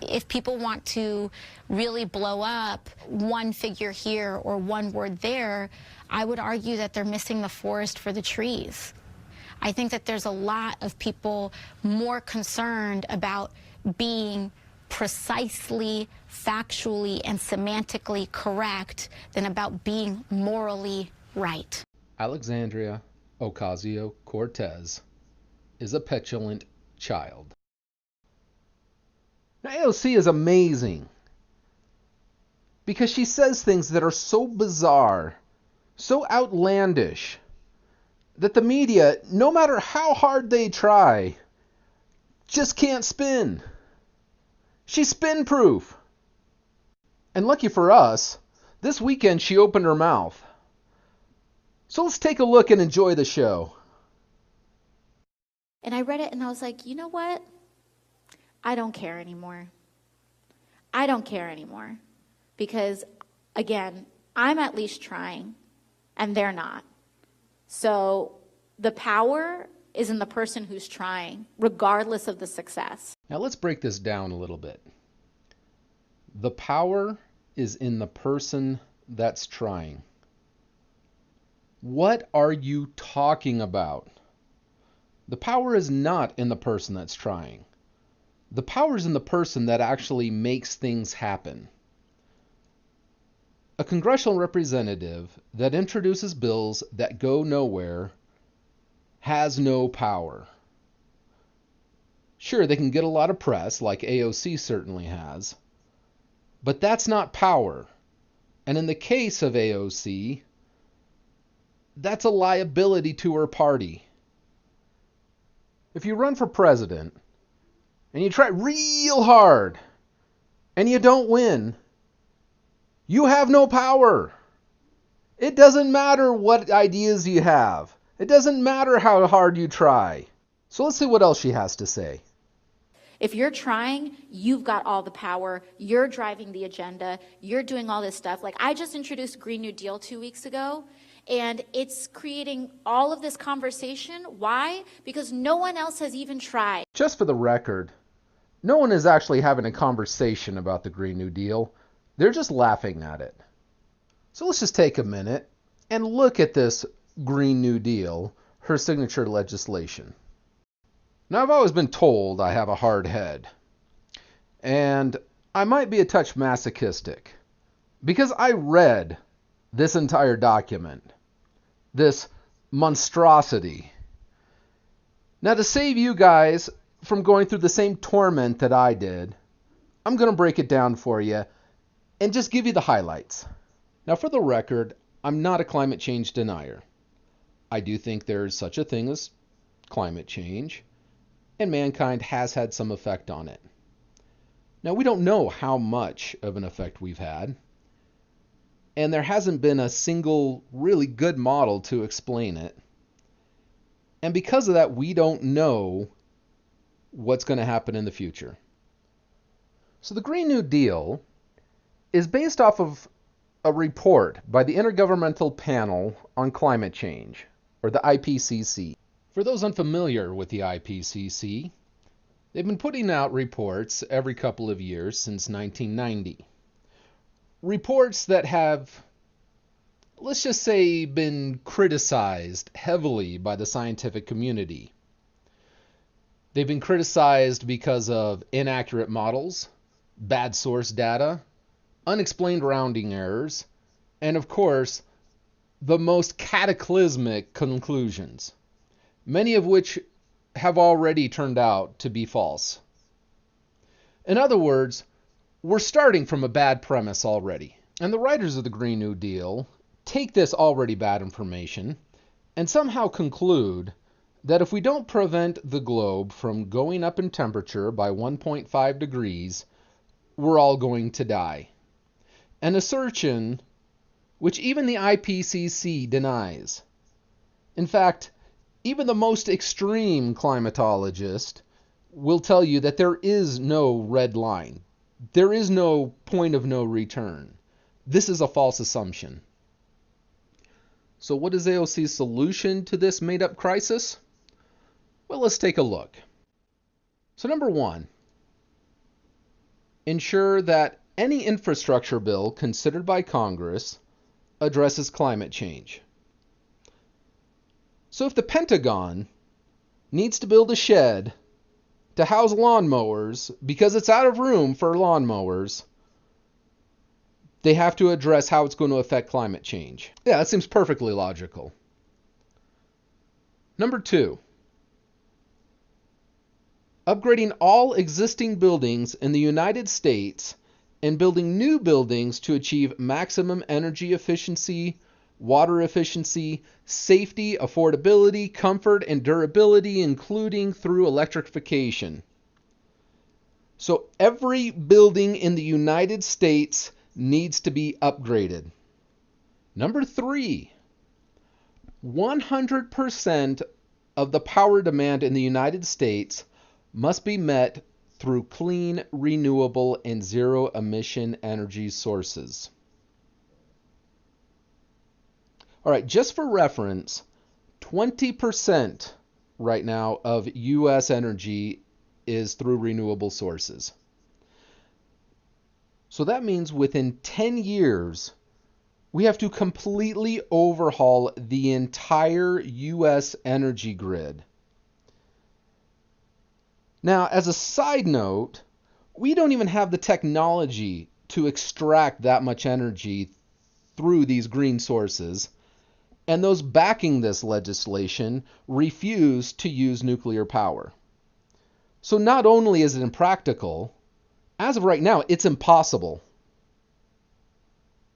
If people want to really blow up one figure here or one word there, I would argue that they're missing the forest for the trees. I think that there's a lot of people more concerned about being precisely, factually, and semantically correct than about being morally right. Alexandria Ocasio-Cortez is a petulant child. Now, AOC is amazing because she says things that are so bizarre, so outlandish, that the media, no matter how hard they try, just can't spin. She's spin-proof. And lucky for us, this weekend she opened her mouth. So let's take a look and enjoy the show. And I read it and I was like, you know what? I don't care anymore. I don't care anymore. Because, again, I'm at least trying, and they're not. So the power is in the person who's trying, regardless of the success. Now let's break this down a little bit. The power is in the person that's trying. What are you talking about? The power is not in the person that's trying. The power is in the person that actually makes things happen. A congressional representative that introduces bills that go nowhere has no power. Sure, they can get a lot of press, like AOC certainly has, but that's not power. And in the case of AOC, that's a liability to her party. If you run for president and you try real hard and you don't win, you have no power. It doesn't matter what ideas you have. It doesn't matter how hard you try. So let's see what else she has to say. If you're trying, you've got all the power. You're driving the agenda. You're doing all this stuff. Like, I just introduced Green New Deal 2 weeks ago, and it's creating all of this conversation. Why? Because no one else has even tried. Just for the record, no one is actually having a conversation about the Green New Deal. They're just laughing at it. So let's just take a minute and look at this Green New Deal, her signature legislation. Now, I've always been told I have a hard head, and I might be a touch masochistic, because I read this entire document, this monstrosity. Now, to save you guys from going through the same torment that I did, I'm going to break it down for you and just give you the highlights. Now, for the record, I'm not a climate change denier. I do think there's such a thing as climate change, and mankind has had some effect on it. Now, we don't know how much of an effect we've had, and there hasn't been a single really good model to explain it. And because of that, we don't know what's going to happen in the future. So the Green New Deal is based off of a report by the Intergovernmental Panel on Climate Change, or the IPCC. For those unfamiliar with the IPCC, they've been putting out reports every couple of years since 1990. Reports that have, let's just say, been criticized heavily by the scientific community. They've been criticized because of inaccurate models, bad source data, unexplained rounding errors, and of course, the most cataclysmic conclusions, many of which have already turned out to be false. In other words, we're starting from a bad premise already. And the writers of the Green New Deal take this already bad information and somehow conclude that if we don't prevent the globe from going up in temperature by 1.5 degrees, we're all going to die. An assertion which even the IPCC denies. In fact, even the most extreme climatologist will tell you that there is no red line. There is no point of no return. This is a false assumption. So what is AOC's solution to this made-up crisis? Well, let's take a look. So number one, ensure that any infrastructure bill considered by Congress addresses climate change. So if the Pentagon needs to build a shed to house lawnmowers because it's out of room for lawnmowers, they have to address how it's going to affect climate change. Yeah, that seems perfectly logical. Number 2, upgrading all existing buildings in the United States and building new buildings to achieve maximum energy efficiency, water efficiency, safety, affordability, comfort, and durability, including through electrification. So every building in the United States needs to be upgraded. Number 3, 100% of the power demand in the United States must be met through clean, renewable, and zero-emission energy sources. All right, just for reference, 20% right now of U.S. energy is through renewable sources. So that means within 10 years, we have to completely overhaul the entire U.S. energy grid. Now, as a side note, we don't even have the technology to extract that much energy through these green sources, and those backing this legislation refuse to use nuclear power. So not only is it impractical, as of right now, it's impossible.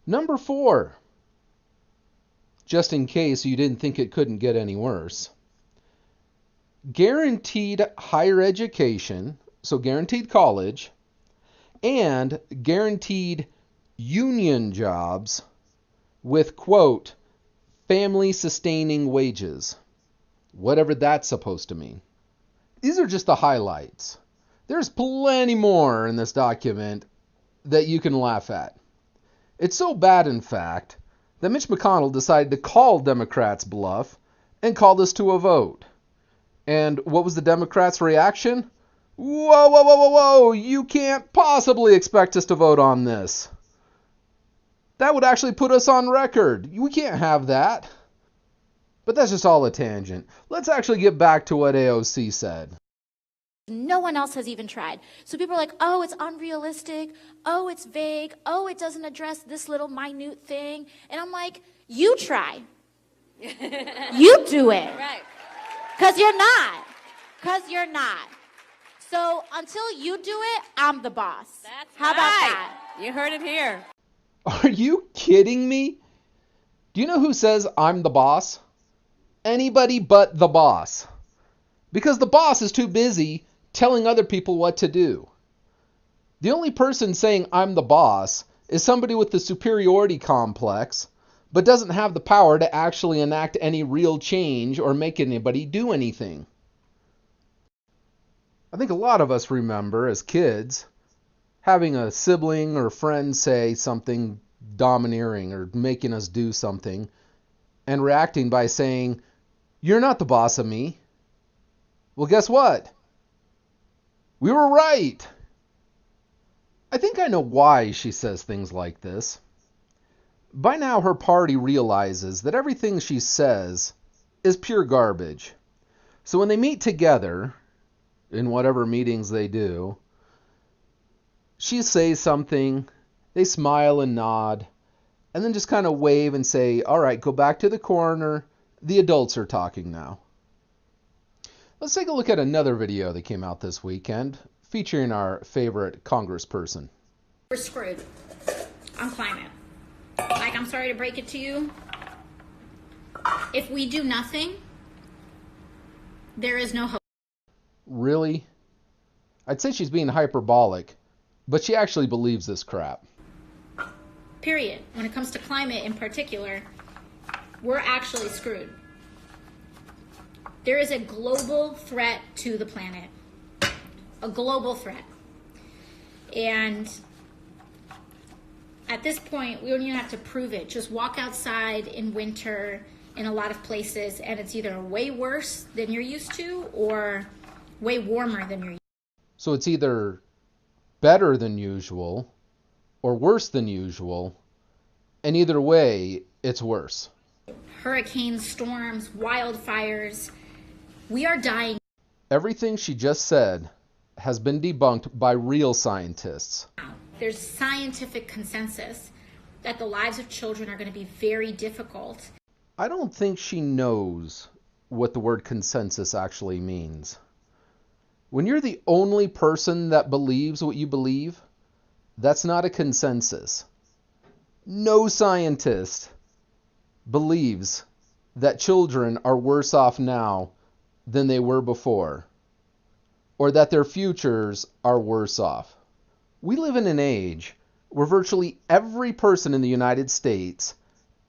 Number 4, just in case you didn't think it couldn't get any worse, guaranteed higher education, so guaranteed college, and guaranteed union jobs with, quote, family-sustaining wages, whatever that's supposed to mean. These are just the highlights. There's plenty more in this document that you can laugh at. It's so bad, in fact, that Mitch McConnell decided to call Democrats' bluff and call this to a vote. And what was the Democrats' reaction? Whoa, whoa, whoa, whoa, whoa, you can't possibly expect us to vote on this. That would actually put us on record. We can't have that. But that's just all a tangent. Let's actually get back to what AOC said. No one else has even tried. So people are like, oh, it's unrealistic. Oh, it's vague. Oh, it doesn't address this little minute thing. And I'm like, you try. You do it. Right. Because you're not. Because you're not. So until you do it, I'm the boss. That's How about that? You heard it here. Are you kidding me? Do you know who says I'm the boss? Anybody but the boss. Because the boss is too busy telling other people what to do. The only person saying I'm the boss is somebody with the superiority complex, but doesn't have the power to actually enact any real change or make anybody do anything. I think a lot of us remember as kids having a sibling or friend say something domineering or making us do something and reacting by saying, "You're not the boss of me." Well, guess what? We were right. I think I know why she says things like this. By now, her party realizes that everything she says is pure garbage. So when they meet together, in whatever meetings they do, she says something, they smile and nod, and then just kind of wave and say, all right, go back to the corner. The adults are talking now. Let's take a look at another video that came out this weekend featuring our favorite congressperson. We're screwed on climate. Like, I'm sorry to break it to you. If we do nothing, there is no hope. Really? I'd say she's being hyperbolic, but she actually believes this crap. Period. When it comes to climate in particular, we're actually screwed. There is a global threat to the planet. A global threat. And at this point, we don't even have to prove it. Just walk outside in winter in a lot of places, and it's either way worse than you're used to or way warmer than you're used to. So it's either better than usual or worse than usual, and either way, it's worse. Hurricanes, storms, wildfires. We are dying. Everything she just said has been debunked by real scientists. There's scientific consensus that the lives of children are going to be very difficult. I don't think she knows what the word consensus actually means. When you're the only person that believes what you believe, that's not a consensus. No scientist believes that children are worse off now than they were before, or that their futures are worse off. We live in an age where virtually every person in the United States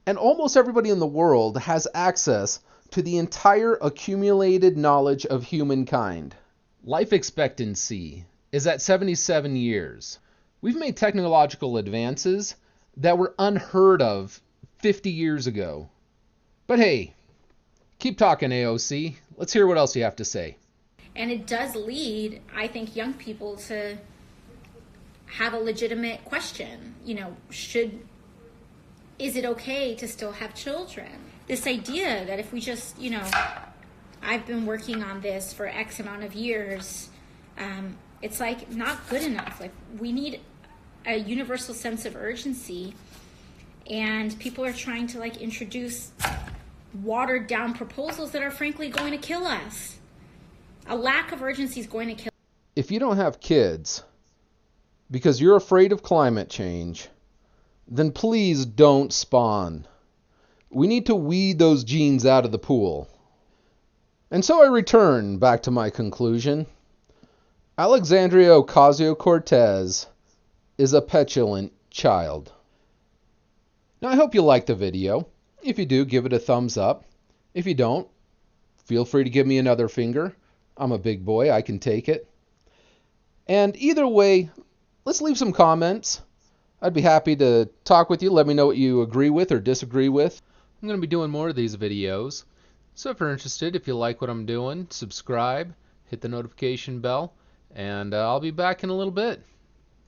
and almost everybody in the world has access to the entire accumulated knowledge of humankind. Life expectancy is at 77 years. We've made technological advances that were unheard of 50 years ago. But hey, keep talking, AOC. Let's hear what else you have to say. And it does lead, I think, young people to have a legitimate question. You know, is it okay to still have children? This idea that if we just, I've been working on this for X amount of years, it's like not good enough. Like, we need a universal sense of urgency, and people are trying to introduce watered down proposals that are frankly going to kill us. A lack of urgency is going to kill. If you don't have kids because you're afraid of climate change, then please don't spawn. We need to weed those genes out of the pool. And so I return back to my conclusion. Alexandria Ocasio-Cortez is a petulant child. Now, I hope you liked the video. If you do, give it a thumbs up. If you don't, feel free to give me another finger. I'm a big boy, I can take it. And either way, let's leave some comments. I'd be happy to talk with you. Let me know what you agree with or disagree with. I'm going to be doing more of these videos. So if you're interested, if you like what I'm doing, subscribe, hit the notification bell, and I'll be back in a little bit.